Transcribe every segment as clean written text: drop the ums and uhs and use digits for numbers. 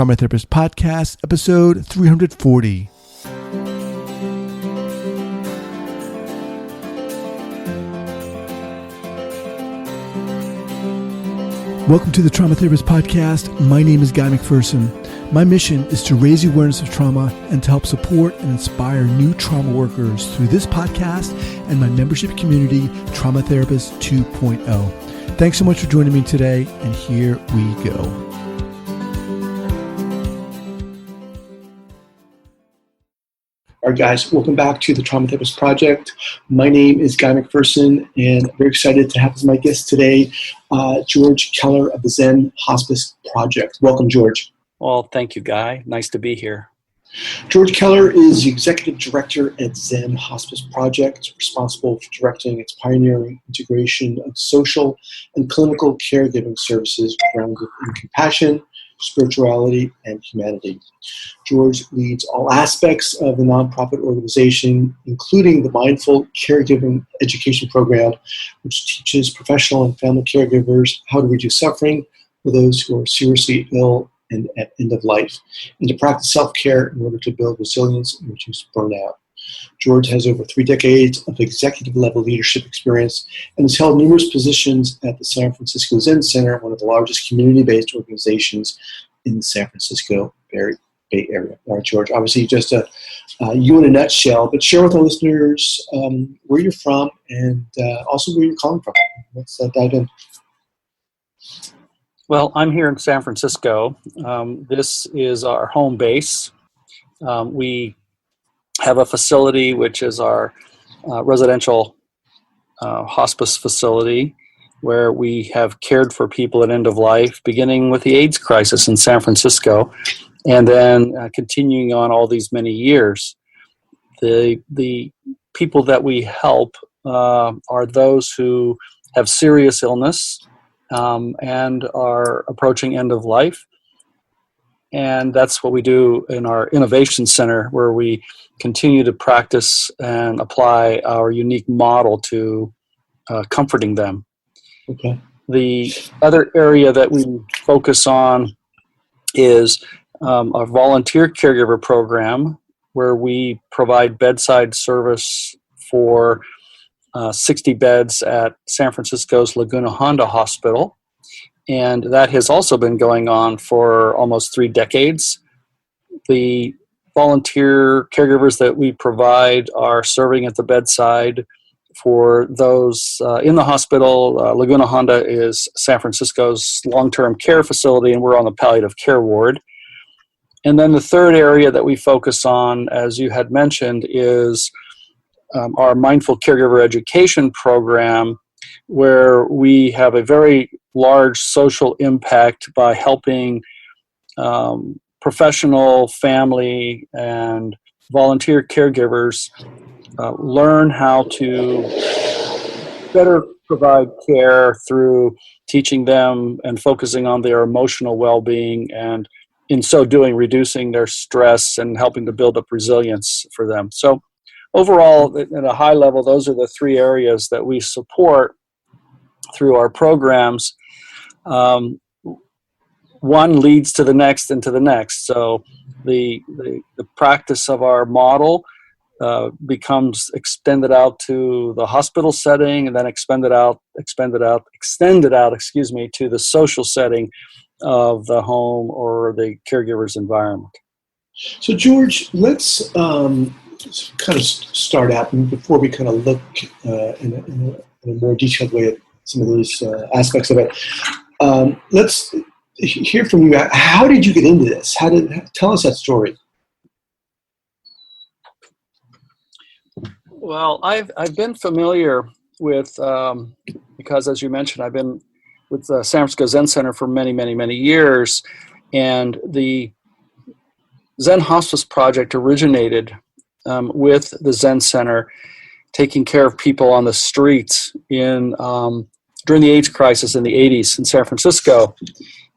Trauma Therapist Podcast, episode 340. Welcome to the Trauma Therapist Podcast. My name is Guy McPherson. My mission is to raise the awareness of trauma and to help support and inspire new trauma workers through this podcast and my membership community, Trauma Therapist 2.0. Thanks so much for joining me today, and here we go. All right, guys, welcome back to the Trauma Therapist Project. My name is Guy McPherson, and I'm very excited to have as my guest today, George Kellar of the Zen Hospice Project. Welcome, George. Well, thank you, Guy. Nice to be here. George Kellar is the Executive Director at Zen Hospice Project, responsible for directing its pioneering integration of social and clinical caregiving services grounded in compassion, spirituality, and humanity. George leads all aspects of the nonprofit organization, including the Mindful Caregiver Education program, which teaches professional and family caregivers how to reduce suffering for those who are seriously ill and at end of life, and to practice self-care in order to build resilience and reduce burnout. George has over 3 decades of executive-level leadership experience and has held numerous positions at the San Francisco Zen Center, one of the largest community-based organizations in the San Francisco Bay Area. All right, George, obviously just you in a nutshell, but share with our listeners where you're from and also where you're calling from. Let's dive in. Well, I'm here in San Francisco. This is our home base. We have a facility which is our residential hospice facility where we have cared for people at end of life, beginning with the AIDS crisis in San Francisco, and then continuing on all these many years. The people that we help are those who have serious illness, and are approaching end of life. And that's what we do in our innovation center, where we continue to practice and apply our unique model to comforting them. Okay. The other area that we focus on is our volunteer caregiver program, where we provide bedside service for 60 beds at San Francisco's Laguna Hospital, and that has also been going on for almost 3 decades. The volunteer caregivers that we provide are serving at the bedside for those in the hospital. Laguna Honda is San Francisco's long-term care facility, and we're on the palliative care ward. And then the third area that we focus on, as you had mentioned, is our Mindful Caregiver Education program, where we have a very large social impact by helping professional, family, and volunteer caregivers learn how to better provide care through teaching them and focusing on their emotional well-being, and in so doing, reducing their stress and helping to build up resilience for them. So overall, at a high level, those are the 3 areas that we support through our programs. One leads to the next and to the next. So the practice of our model becomes extended out to the hospital setting, and then extended out, to the social setting of the home or the caregiver's environment. So, George, let's kind of start out, and before we kind of look in a more detailed way at some of those aspects of it, let's hear from you. How did you get into this? Tell us that story. Well, I've been familiar with, because as you mentioned, I've been with the San Francisco Zen Center for many, many, many years, and the Zen Hospice Project originated with the Zen Center, taking care of people on the streets during the AIDS crisis in the 80s in San Francisco.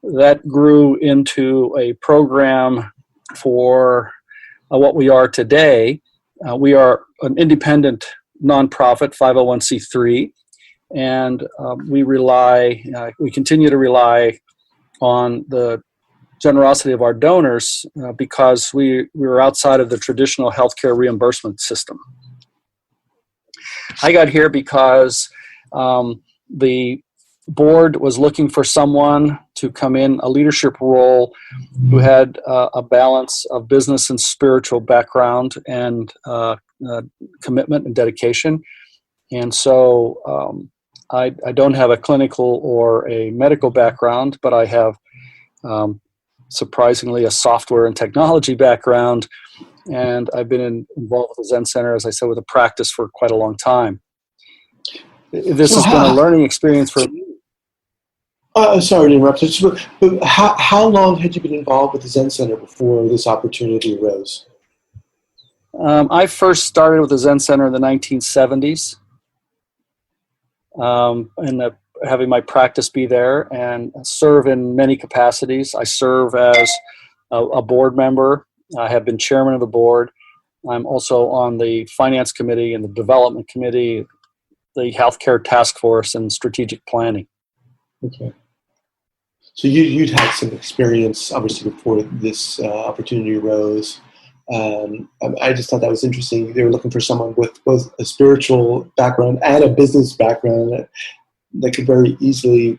That grew into a program for what we are today. We are an independent nonprofit, 501c3, and we continue to rely on the generosity of our donors because we were outside of the traditional healthcare reimbursement system. I got here because the board was looking for someone to come in a leadership role who had a balance of business and spiritual background and commitment and dedication. And so I don't have a clinical or a medical background, but I have surprisingly a software and technology background. And I've been involved with the Zen Center, as I said, with a practice for quite a long time. This has been a learning experience for me. Sorry to interrupt, but how long had you been involved with the Zen Center before this opportunity arose? I first started with the Zen Center in the 1970s, and having my practice be there and serve in many capacities. I serve as a board member. I have been chairman of the board. I'm also on the finance committee and the development committee, the healthcare task force, and strategic planning. Okay. So you'd had some experience, obviously, before this opportunity arose. I just thought that was interesting. They were looking for someone with both a spiritual background and a business background that could very easily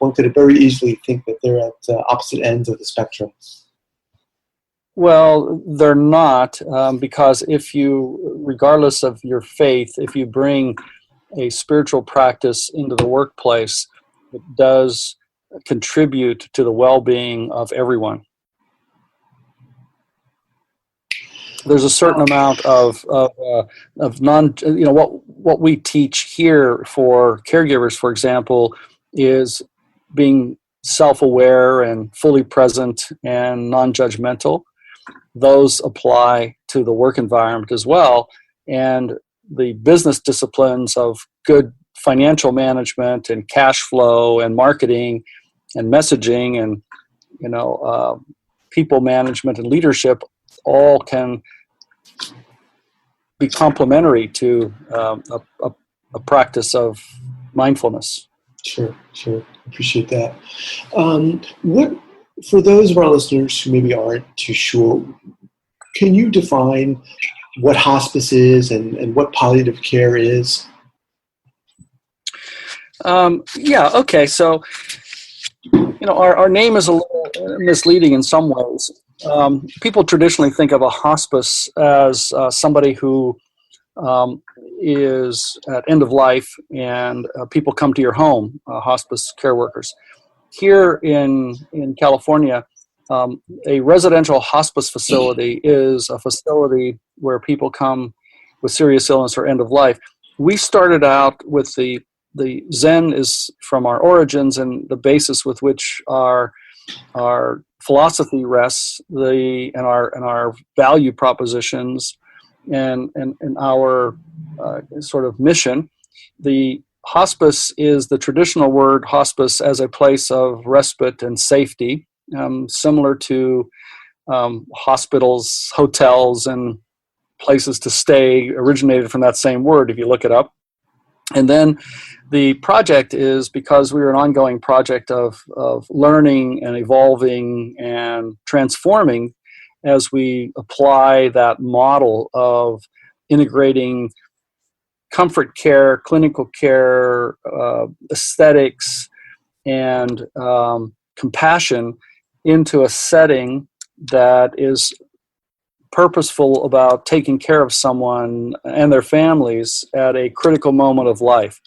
think that they're at opposite ends of the spectrum. Well, they're not, because regardless of your faith, if you bring a spiritual practice into the workplace, it does contribute to the well-being of everyone. There's a certain amount of what we teach here for caregivers, for example, is being self-aware and fully present and non-judgmental. Those apply to the work environment as well. And the business disciplines of good financial management and cash flow and marketing and messaging and people management and leadership all can be complementary to a practice of mindfulness. Sure. Appreciate that. For those of our listeners who maybe aren't too sure, can you define what hospice is and what palliative care is? Okay. So, our name is a little misleading in some ways. People traditionally think of a hospice as somebody who is at end of life and people come to your home, hospice care workers. Here in California, a residential hospice facility is a facility where people come with serious illness or end of life. We started out with the Zen is from our origins and the basis with which our philosophy rests, and our value propositions and our sort of mission. The hospice is the traditional word hospice as a place of respite and safety, similar to hospitals, hotels, and places to stay originated from that same word if you look it up. And then the project is because we're an ongoing project of learning and evolving and transforming as we apply that model of integrating comfort care, clinical care, aesthetics, and compassion into a setting that is purposeful about taking care of someone and their families at a critical moment of life.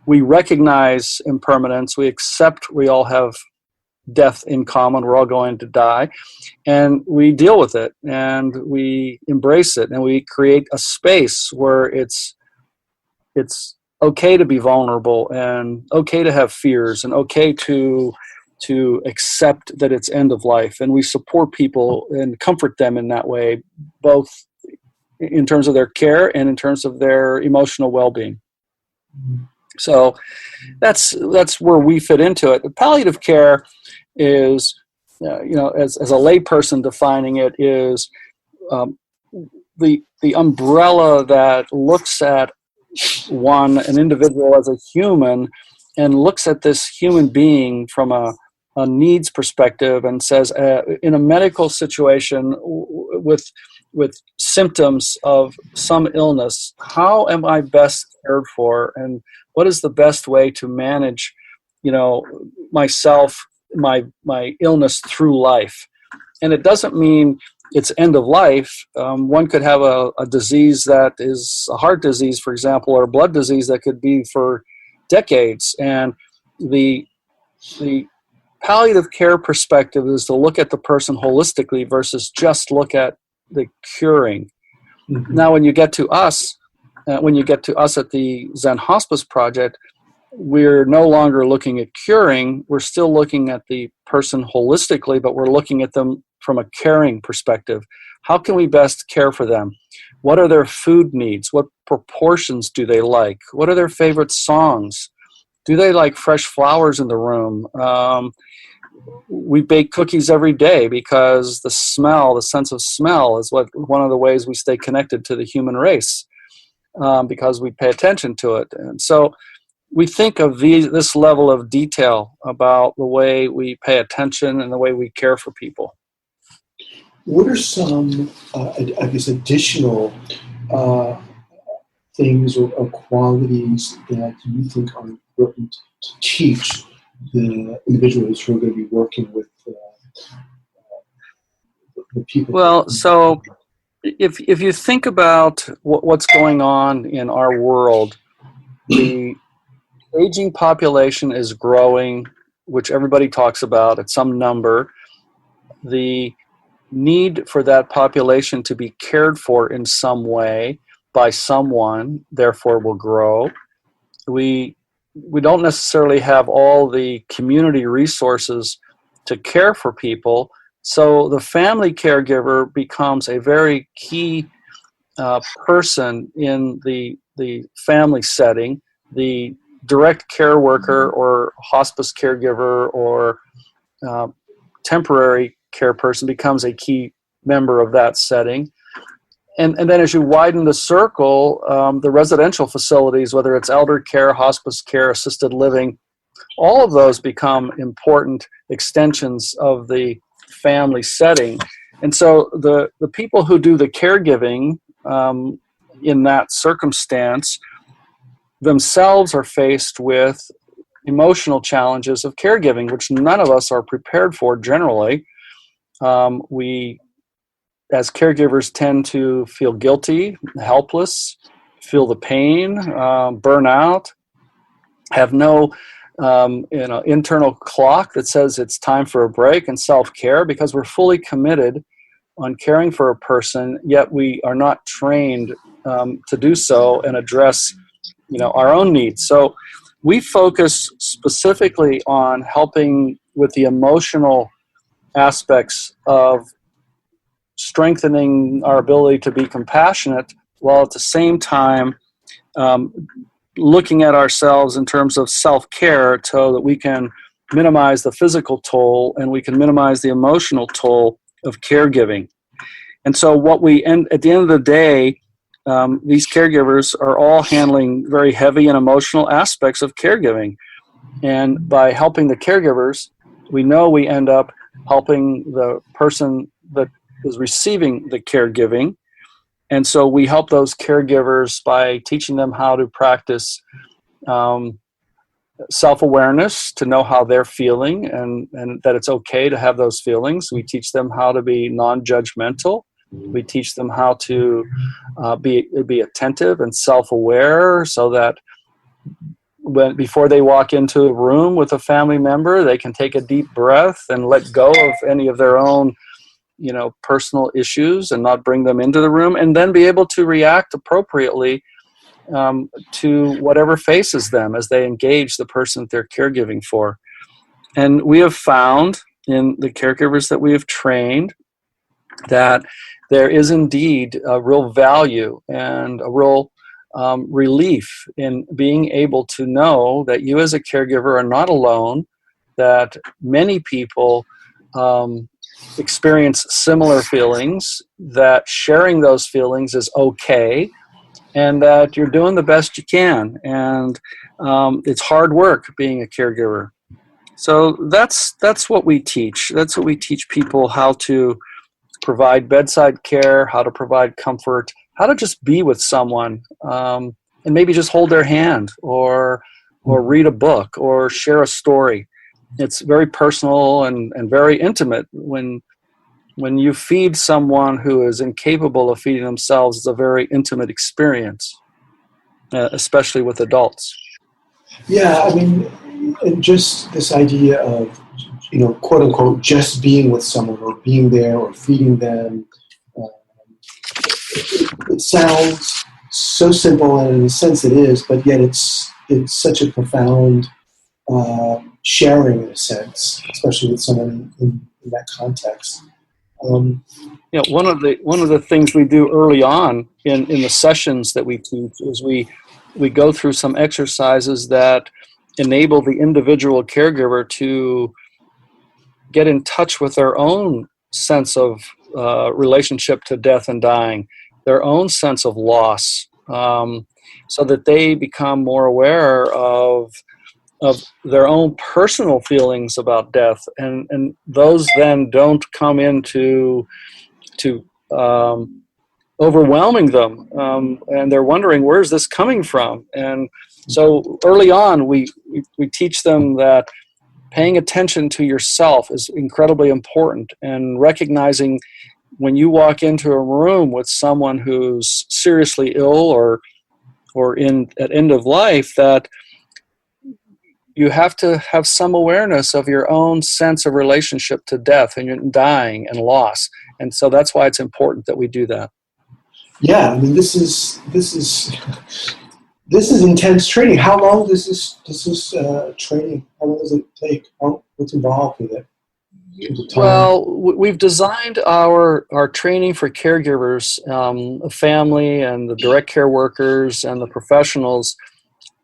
We recognize impermanence. We accept we all have death in common. We're all going to die. And we deal with it and we embrace it and we create a space where it's okay to be vulnerable and okay to have fears and okay to accept that it's end of life. And we support people and comfort them in that way, both in terms of their care and in terms of their emotional well-being. So that's where we fit into it. The palliative care is, as a layperson defining it, is the umbrella that looks at an individual as a human and looks at this human being from a a needs perspective and says, in a medical situation with symptoms of some illness, how am I best cared for, and what is the best way to manage, myself, my illness through life? And it doesn't mean it's end of life. One could have a disease that is a heart disease, for example, or a blood disease that could be for decades. And the palliative care perspective is to look at the person holistically versus just look at the curing. Mm-hmm. Now, when you get to us at the Zen Hospice Project, we're no longer looking at curing. We're still looking at the person holistically, but we're looking at them from a caring perspective. How can we best care for them? What are their food needs? What proportions do they like? What are their favorite songs? Do they like fresh flowers in the room? We bake cookies every day because the sense of smell is one of the ways we stay connected to the human race, because we pay attention to it. And so we think of this level of detail about the way we pay attention and the way we care for people. What are some, additional things or qualities that you think are important to teach the individuals who are going to be working with the people? Well, so if you think about what's going on in our world, the aging population is growing, which everybody talks about at some number. The need for that population to be cared for in some way by someone, therefore, will grow. We don't necessarily have all the community resources to care for people, so the family caregiver becomes a very key person in the family setting. The direct care worker or hospice caregiver or temporary care person becomes a key member of that setting. And then as you widen the circle, the residential facilities, whether it's elder care, hospice care, assisted living, all of those become important extensions of the family setting. And so the people who do the caregiving in that circumstance themselves are faced with emotional challenges of caregiving, which none of us are prepared for generally. We, as caregivers, tend to feel guilty, helpless, feel the pain, burn out, have no internal clock that says it's time for a break and self-care, because we're fully committed on caring for a person, yet we are not trained to do so and address our own needs. So we focus specifically on helping with the emotional aspects of strengthening our ability to be compassionate, while at the same time looking at ourselves in terms of self-care so that we can minimize the physical toll and we can minimize the emotional toll of caregiving. And so at the end of the day, these caregivers are all handling very heavy and emotional aspects of caregiving. And by helping the caregivers, we know we end up helping the person that is receiving the caregiving. And so we help those caregivers by teaching them how to practice self-awareness, to know how they're feeling and that it's okay to have those feelings. We teach them how to be non-judgmental. We teach them how to be attentive and self-aware, so that before they walk into a room with a family member, they can take a deep breath and let go of any of their own personal issues and not bring them into the room, and then be able to react appropriately to whatever faces them as they engage the person that they're caregiving for. And we have found in the caregivers that we have trained that there is indeed a real value and a real relief in being able to know that you as a caregiver are not alone, that many people experience similar feelings, that sharing those feelings is okay, and that you're doing the best you can. And it's hard work being a caregiver. So that's what we teach. That's what we teach people, how to provide bedside care, how to provide comfort, how to just be with someone, and maybe just hold their hand or read a book or share a story. It's very personal and very intimate. When you feed someone who is incapable of feeding themselves, it's a very intimate experience, especially with adults. Yeah, I mean, and just this idea of, quote unquote, just being with someone or being there or feeding them. It sounds so simple, and in a sense it is, but yet it's such a profound sharing in a sense, especially with someone in that context. One of the things we do early on in the sessions that we teach is we go through some exercises that enable the individual caregiver to get in touch with their own sense of relationship to death and dying, their own sense of loss, so that they become more aware of their own personal feelings about death, and those then don't come into overwhelming them, and they're wondering, where's this coming from? And so early on we teach them that paying attention to yourself is incredibly important, and recognizing when you walk into a room with someone who's seriously ill or at end of life, that you have to have some awareness of your own sense of relationship to death and dying and loss. And so that's why it's important that we do that. Yeah, I mean, this is intense training. How long does this training? How long does it take? What's involved with it? Well, we've designed our training for caregivers, family, and the direct care workers and the professionals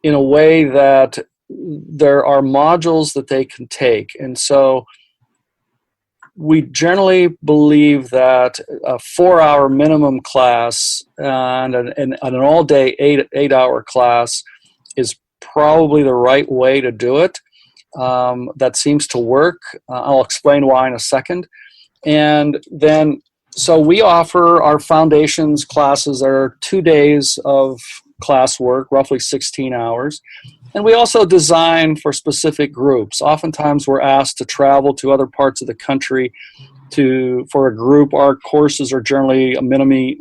in a way that there are modules that they can take. And so we generally believe that a 4-hour minimum class and an all-day 8-hour class is probably the right way to do it. That seems to work. I'll explain why in a second. And then, so we offer our foundations classes that are 2 days of classwork, roughly 16 hours. And we also design for specific groups. Oftentimes we're asked to travel to other parts of the country for a group. Our courses are generally minimally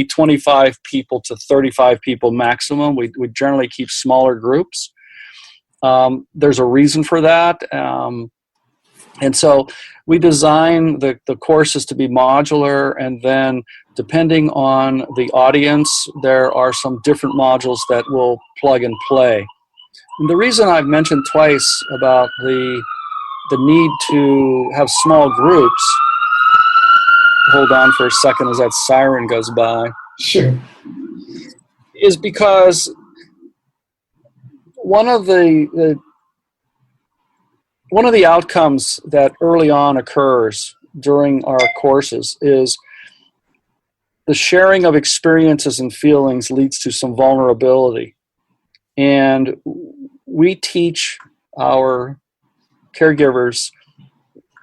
25 people to 35 people maximum. We generally keep smaller groups. There's a reason for that. And so we design the courses to be modular, and then depending on the audience, there are some different modules that will plug and play. And the reason I've mentioned twice about the need to have small groups, hold on for a second as that siren goes by. Sure. Is because one of the outcomes that early on occurs during our courses is the sharing of experiences and feelings leads to some vulnerability. And we teach our caregivers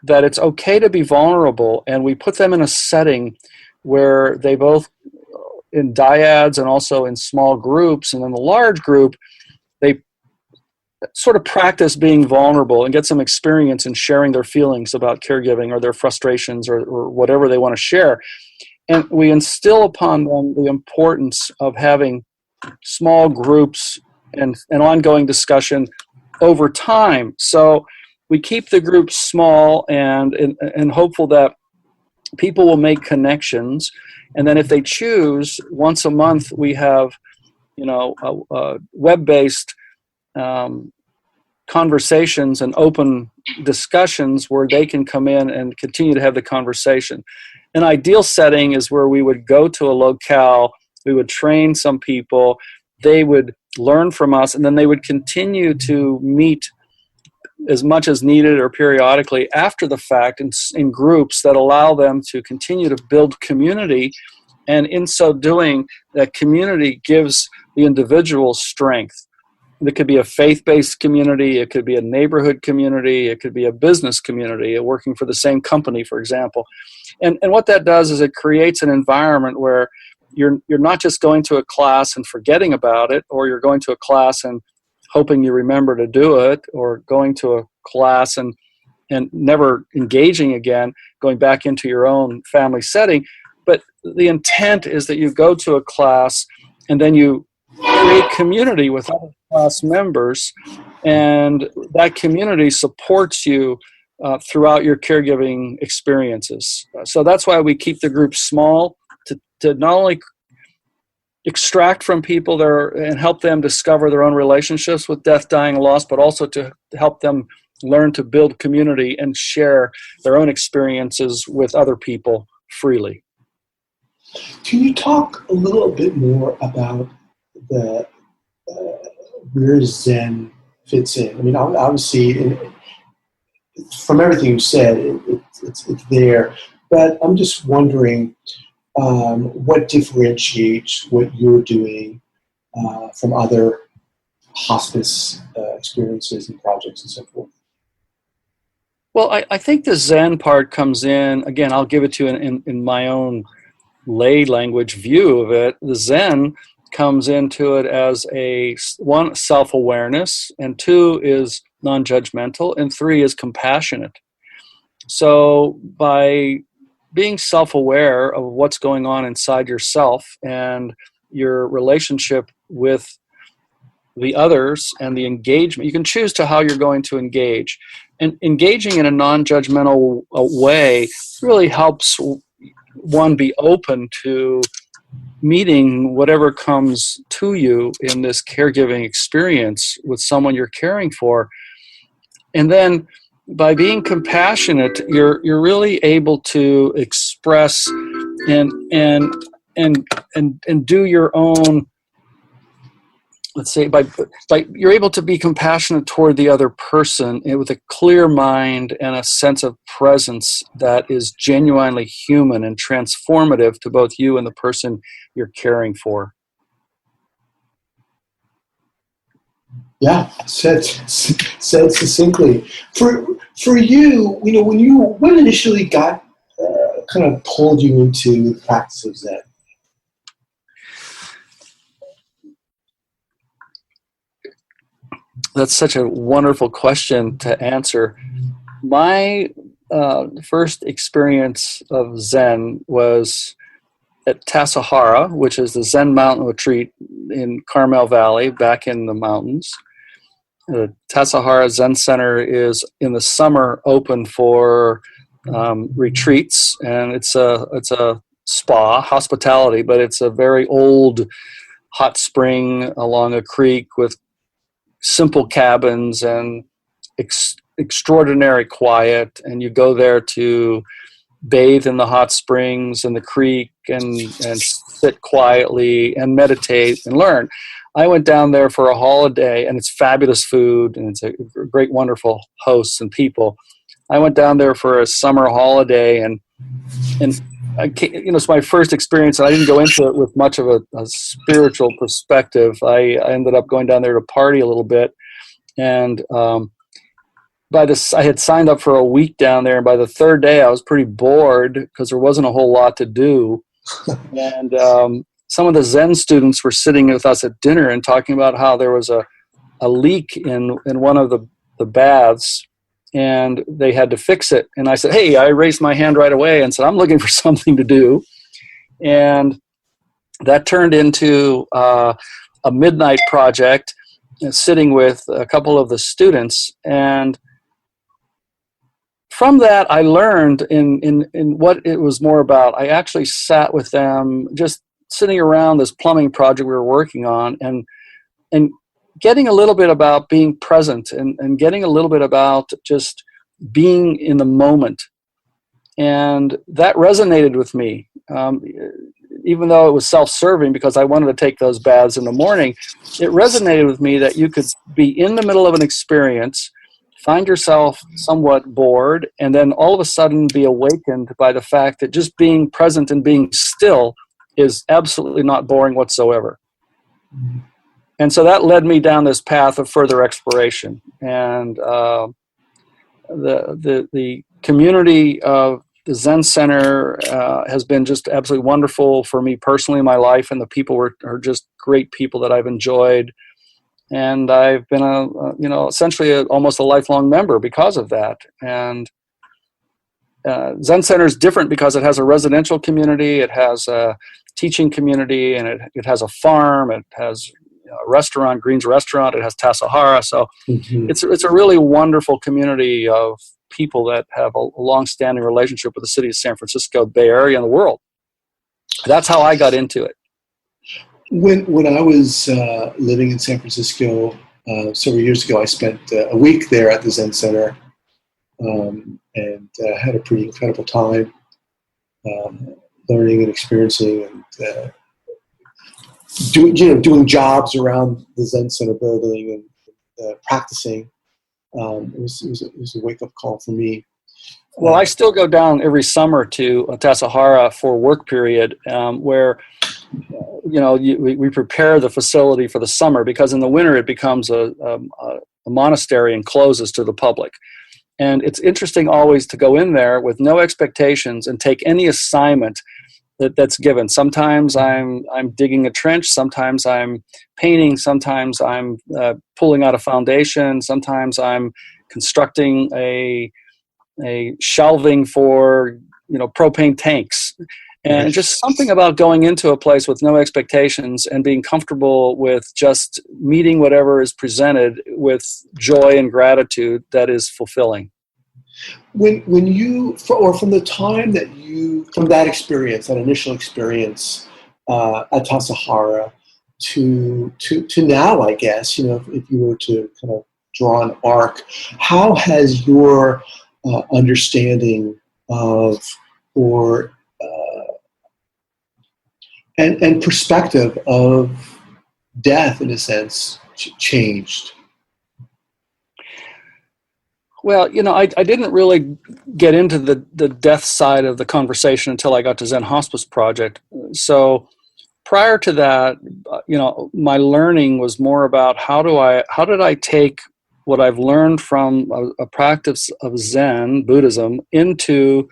that it's okay to be vulnerable, and we put them in a setting where they both, in dyads and also in small groups, and in the large group, they sort of practice being vulnerable and get some experience in sharing their feelings about caregiving or their frustrations or whatever they want to share. And we instill upon them the importance of having small groups and an ongoing discussion over time. So we keep the groups small and hopeful that people will make connections. And then if they choose, once a month we have, web-based conversations and open discussions where they can come in and continue to have the conversation. An ideal setting is where we would go to a locale, we would train some people, they would learn from us, and then they would continue to meet as much as needed or periodically after the fact in groups that allow them to continue to build community. And in so doing, that community gives the individual strength. it could be a faith-based community, it could be a neighborhood community, it could be a business community, working for the same company, for example. And what that does is it creates an environment where you're not just going to a class and forgetting about it, or you're going to a class and hoping you remember to do it, or going to a class and never engaging again, going back into your own family setting. But the intent is that you go to a class and then you create community with other class members, and that community supports you throughout your caregiving experiences. So that's why we keep the group small, to not only extract from people there and help them discover their own relationships with death, dying, and loss, but also to help them learn to build community and share their own experiences with other people freely. Can you talk a little bit more about the where Zen fits in? I mean, obviously, from everything you said, it's there. But I'm just wondering what differentiates what you're doing from other hospice experiences and projects and so forth. Well, I think the Zen part comes in, again, I'll give it to you in my own lay language view of it. The Zen comes into it as one, self-awareness, and two is non-judgmental, and three is compassionate. So by being self-aware of what's going on inside yourself and your relationship with the others and the engagement, you can choose to how you're going to engage. And engaging in a non-judgmental way really helps one be open to meeting whatever comes to you in this caregiving experience with someone you're caring for. And then by being compassionate, you're really able to express and do your own, let's say, by you're able to be compassionate toward the other person with a clear mind and a sense of presence that is genuinely human and transformative to both you and the person you're caring for. Yeah, said succinctly. For you, when initially got kind of pulled you into the practice of Zen? That's such a wonderful question to answer. My first experience of Zen was at Tassajara, which is the Zen mountain retreat in Carmel Valley, back in the mountains. The Tassajara Zen Center is in the summer open for retreats, and it's a spa, hospitality, but it's a very old hot spring along a creek with simple cabins and extraordinary quiet, and you go there to bathe in the hot springs and the creek and sit quietly and meditate and learn. I went down there for a holiday, and it's fabulous food, and it's a great, wonderful hosts and people. I went down there for a summer holiday, and it's my first experience, and I didn't go into it with much of a spiritual perspective. I ended up going down there to party a little bit, and I had signed up for a week down there, and by the third day, I was pretty bored because there wasn't a whole lot to do. And some of the Zen students were sitting with us at dinner and talking about how there was a leak in one of the baths, and they had to fix it. And I said, hey, I raised my hand right away and said, I'm looking for something to do. And that turned into a midnight project, sitting with a couple of the students. And from that, I learned in what it was more about. I actually sat with them, just sitting around this plumbing project we were working on, and getting a little bit about being present and getting a little bit about just being in the moment. And that resonated with me, even though it was self-serving because I wanted to take those baths in the morning. It resonated with me that you could be in the middle of an experience, find yourself somewhat bored, and then all of a sudden be awakened by the fact that just being present and being still is absolutely not boring whatsoever. And so that led me down this path of further exploration. And the community of the Zen Center has been just absolutely wonderful for me personally in my life, and the people are just great people that I've enjoyed. And I've been essentially almost a lifelong member because of that. And Zen Center is different because it has a residential community, it has a teaching community, and it has a farm, it has a restaurant, Green's Restaurant, it has Tassajara. So it's a really wonderful community of people that have a long-standing relationship with the city of San Francisco, Bay Area, and the world. That's how I got into it. When I was living in San Francisco several years ago, I spent a week there at the Zen Center and had a pretty incredible time learning and experiencing and doing jobs around the Zen Center building and practicing. It was a wake-up call for me. Well, I still go down every summer to Tassajara for work period, where we prepare the facility for the summer, because in the winter it becomes a monastery and closes to the public. And it's interesting always to go in there with no expectations and take any assignment that's given. Sometimes I'm digging a trench, sometimes I'm painting, sometimes I'm pulling out a foundation, sometimes I'm constructing a shelving for propane tanks. And just something about going into a place with no expectations and being comfortable with just meeting whatever is presented with joy and gratitude that is fulfilling. When you, or from the time that from that experience, that initial experience at Tassajara to now, I guess, if you were to kind of draw an arc, how has your understanding of and perspective of death, in a sense, changed? Well, I didn't really get into the death side of the conversation until I got to Zen Hospice Project. So prior to that, my learning was more about how did I take what I've learned from a practice of Zen Buddhism into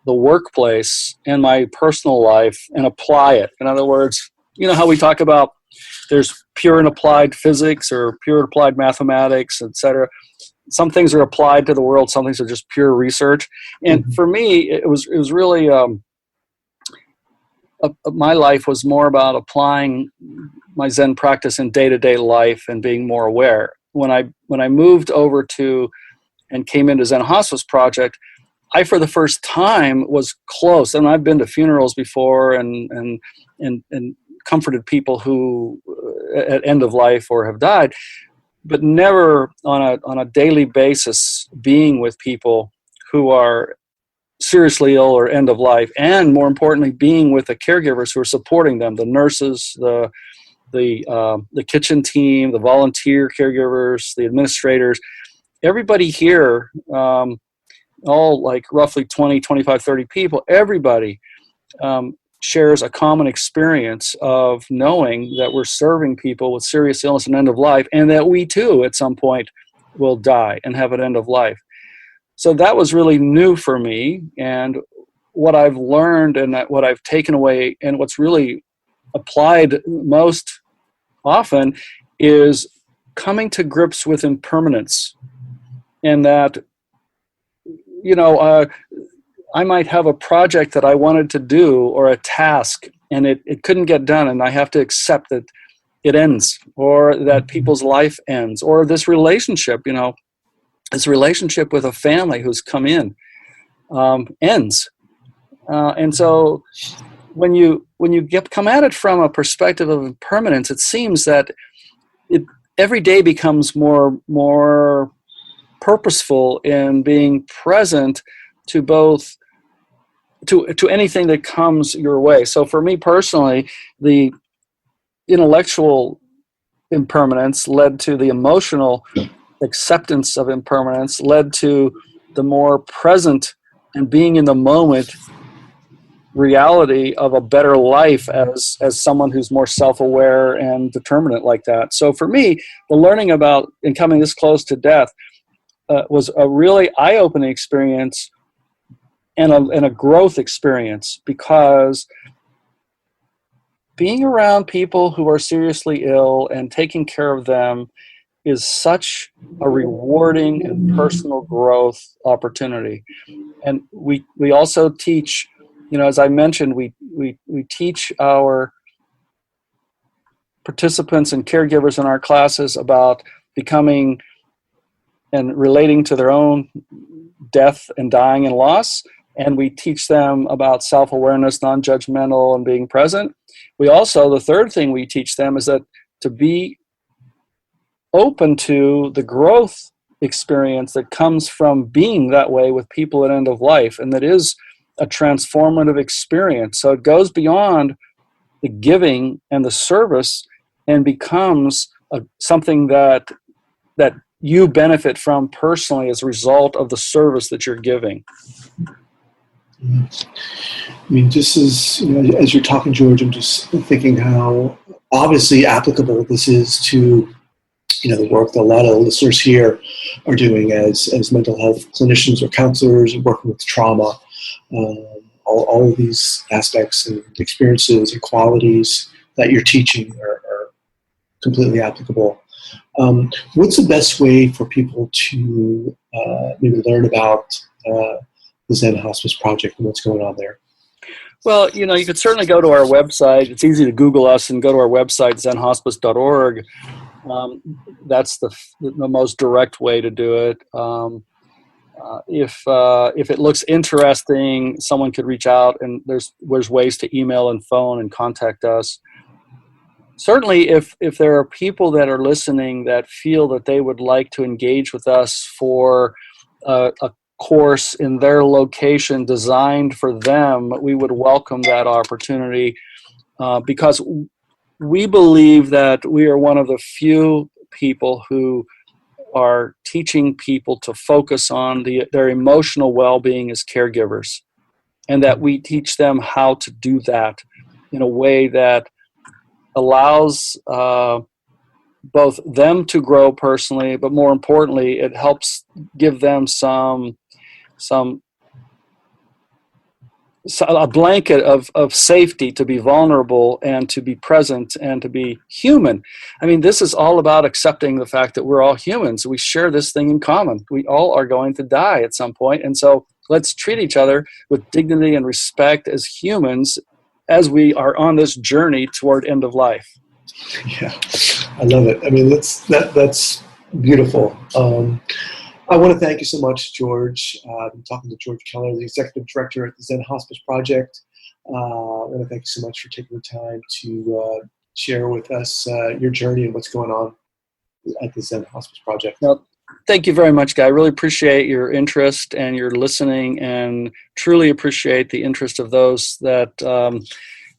the workplace and my personal life and apply it. In other words, how we talk about there's pure and applied physics or pure and applied mathematics, etc. Some things are applied to the world, some things are just pure research. And for me, it was really my life was more about applying my Zen practice in day-to-day life and being more aware. When I moved over to and came into Zen Hospice Project, I, for the first time, was close. And I've been to funerals before and comforted people who at end of life or have died, but never on a daily basis being with people who are seriously ill or end of life, and more importantly, being with the caregivers who are supporting them, the nurses, the kitchen team, the volunteer caregivers, the administrators, everybody here, all like roughly 20, 25, 30 people, everybody shares a common experience of knowing that we're serving people with serious illness and end of life, and that we too at some point will die and have an end of life. So that was really new for me, and what I've learned and what I've taken away and what's really applied most often is coming to grips with impermanence, and that I might have a project that I wanted to do or a task, and it couldn't get done, and I have to accept that it ends, or that people's life ends, or this relationship, this relationship with a family who's come in ends. And so when you come at it from a perspective of impermanence, it seems that every day becomes more purposeful in being present to both to anything that comes your way. So for me personally, the intellectual impermanence led to the emotional acceptance of impermanence, led to the more present and being in the moment reality of a better life as someone who's more self-aware and determinate like that. So for me, the learning about and coming this close to death was a really eye-opening experience and a growth experience, because being around people who are seriously ill and taking care of them is such a rewarding and personal growth opportunity. And we also teach, as I mentioned, we teach our participants and caregivers in our classes about becoming and relating to their own death and dying and loss. And we teach them about self-awareness, non-judgmental, and being present. We also, the third thing we teach them is that to be open to the growth experience that comes from being that way with people at end of life, and that is a transformative experience. So it goes beyond the giving and the service and becomes something that you benefit from personally as a result of the service that you're giving. I mean, this is, as you're talking, George, I'm just thinking how obviously applicable this is to, the work that a lot of the listeners here are doing as mental health clinicians or counselors working with trauma. All of these aspects and experiences and qualities that you're teaching are completely applicable. What's the best way for people to maybe learn about the Zen Hospice Project and what's going on there? Well, you could certainly go to our website. It's easy to Google us and go to our website, zenhospice.org. That's the most direct way to do it. If it looks interesting, someone could reach out, and there's ways to email and phone and contact us. Certainly, if there are people that are listening that feel that they would like to engage with us for a course in their location designed for them, we would welcome that opportunity, because we believe that we are one of the few people who are teaching people to focus on their emotional well-being as caregivers, and that we teach them how to do that in a way that allows both them to grow personally, but more importantly, it helps give them a blanket of safety to be vulnerable and to be present and to be human. I mean, this is all about accepting the fact that we're all humans. We share this thing in common. We all are going to die at some point. And so let's treat each other with dignity and respect as humans as we are on this journey toward end of life. Yeah, I love it. I mean, that's beautiful. I want to thank you so much, George. I've been talking to George Kellar, the Executive Director at the Zen Hospice Project. I want to thank you so much for taking the time to share with us your journey and what's going on at the Zen Hospice Project. Well, thank you very much, Guy. I really appreciate your interest and your listening, and truly appreciate the interest of those that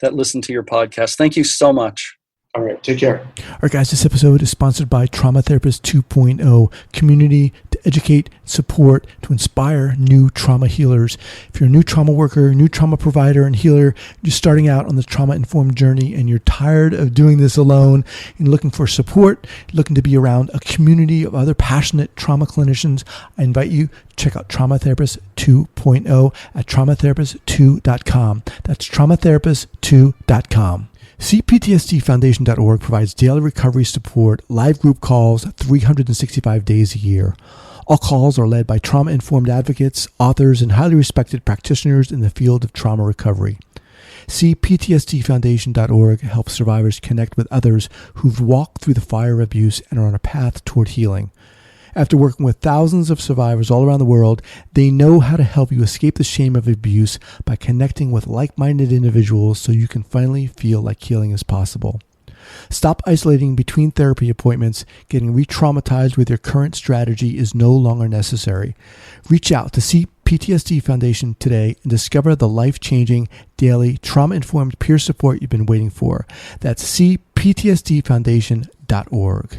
listen to your podcast. Thank you so much. All right, take care. All right, guys, this episode is sponsored by Trauma Therapist 2.0, community to educate, support, to inspire new trauma healers. If you're a new trauma worker, new trauma provider and healer, you're starting out on the trauma-informed journey and you're tired of doing this alone and looking for support, looking to be around a community of other passionate trauma clinicians, I invite you to check out Trauma Therapist 2.0 at traumatherapist2.com. That's traumatherapist2.com. CPTSDfoundation.org provides daily recovery support, live group calls, 365 days a year. All calls are led by trauma-informed advocates, authors, and highly respected practitioners in the field of trauma recovery. CPTSDfoundation.org helps survivors connect with others who've walked through the fire of abuse and are on a path toward healing. After working with thousands of survivors all around the world, they know how to help you escape the shame of abuse by connecting with like-minded individuals so you can finally feel like healing is possible. Stop isolating between therapy appointments. Getting re-traumatized with your current strategy is no longer necessary. Reach out to CPTSD Foundation today and discover the life-changing, daily, trauma-informed peer support you've been waiting for. That's CPTSDfoundation.org.